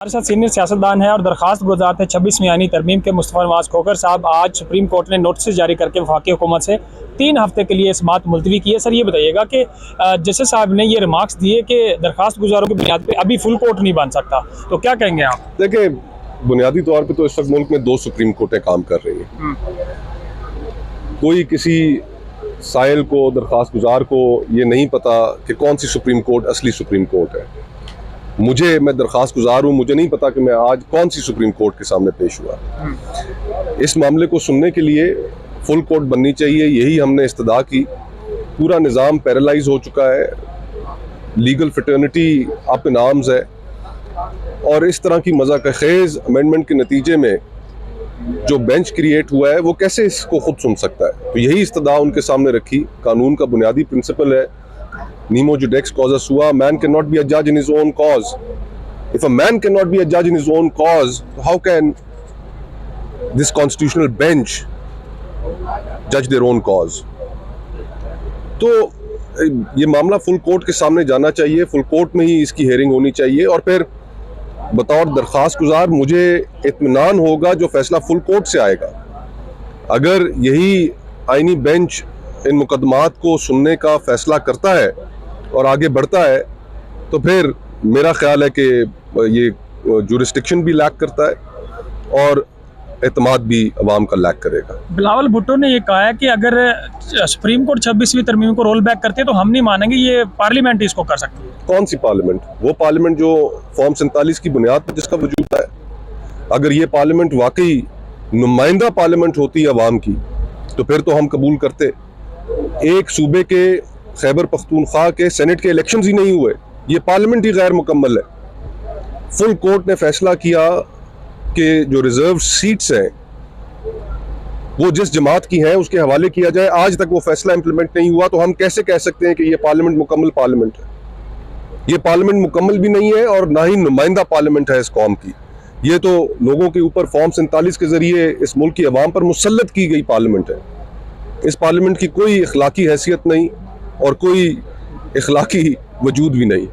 हमारे साथ सीनियर सियासतदान है और दरखास्त गुजार थे 26वीं आईनी तरमीम के मुस्तफ़ा नवाज खोखर साहब। आज सुप्रीम कोर्ट ने नोटिस जारी करके वफाकी हुकूमत से 3 हफ्ते के लिए समाअत मुलतवी की है। सर ये बताइएगा कि जस्टिस साहब ने ये रिमार्क्स दिए कि दरखास्त गुजारों की बुनियाद पर अभी फुल कोर्ट नहीं बन सकता, तो क्या कहेंगे आप? देखिए, बुनियादी तौर पे तो इस वक्त मुल्क में 2 सुप्रीम कोर्टें काम कर रही हैं। कोई किसी साइल को, दरखास्त गुजार को ये नहीं पता कि कौन सी सुप्रीम कोर्ट असली सुप्रीम कोर्ट है। मैं दरखास्त गुजार हूँ, मुझे नहीं पता कि मैं आज कौन सी सुप्रीम कोर्ट के सामने पेश हुआ। इस मामले को सुनने के लिए फुल कोर्ट बननी चाहिए, यही हमने इस्तदा की। पूरा निज़ाम पैरालाइज हो चुका है, लीगल फिटर्निटी अप इन आर्म्स है, और इस तरह की मज़ाक़-ए-ख़ेज़ अमेंडमेंट के नतीजे में जो बेंच क्रिएट हुआ है वो कैसे इसको खुद सुन सकता है। तो यही इस्तदा उनके सामने रखी। कानून का बुनियादी प्रिंसिपल है Nemo judex causa sua, man cannot be a judge in his own cause. If a man cannot be a judge in his own cause, how can this constitutional bench judge their own cause? तो ये मामला full court के सामने जाना चाहिए, full court में ही इसकी hearing होनी चाहिए, और फिर बतौर दरखास्त गुजार मुझे इत्मीनान होगा जो फैसला फुल कोर्ट से आएगा। अगर यही आईनी बेंच इन मुकदमात को सुनने का फैसला करता है और आगे बढ़ता है, तो फिर मेरा ख्याल है कि ये जुरिस्डिक्शन भी लैक करता है और एतमाद भी अवाम का लैक करेगा। बिलावल भुट्टो ने ये कहा है कि अगर सुप्रीम कोर्ट 26वीं तरमीम को रोल बैक करते हैं तो हम नहीं मानेंगे, ये पार्लियामेंट इसको कर सकती है। कौन सी पार्लियामेंट? वो पार्लियामेंट जो फॉर्म 47 की बुनियाद पर जिसका वजूद है। अगर ये पार्लियामेंट वाकई नुमाइंदा पार्लियामेंट होती है अवाम की, तो फिर तो हम कबूल करते। एक सूबे के खैबर पख्तूनख्वा के सेनेट के इलेक्शंस ही नहीं हुए, ये पार्लियामेंट ही गैर मुकम्मल है। फुल कोर्ट ने फैसला किया कि जो रिजर्व सीट्स हैं वो जिस जमात की हैं उसके हवाले किया जाए। आज तक वो फैसला इंप्लीमेंट नहीं हुआ, तो हम कैसे कह सकते हैं कि ये पार्लियामेंट मुकम्मल पार्लियामेंट है? ये पार्लियामेंट मुकम्मल भी नहीं है और ना ही नुमाइंदा पार्लियामेंट है इस कौम की। ये तो लोगों के ऊपर फॉर्म 47 के जरिए इस मुल्क की अवाम पर मुसल्लत की गई पार्लियामेंट है। इस पार्लियामेंट की कोई इखलाकी हैसियत नहीं और कोई इखलाकी वजूद भी नहीं।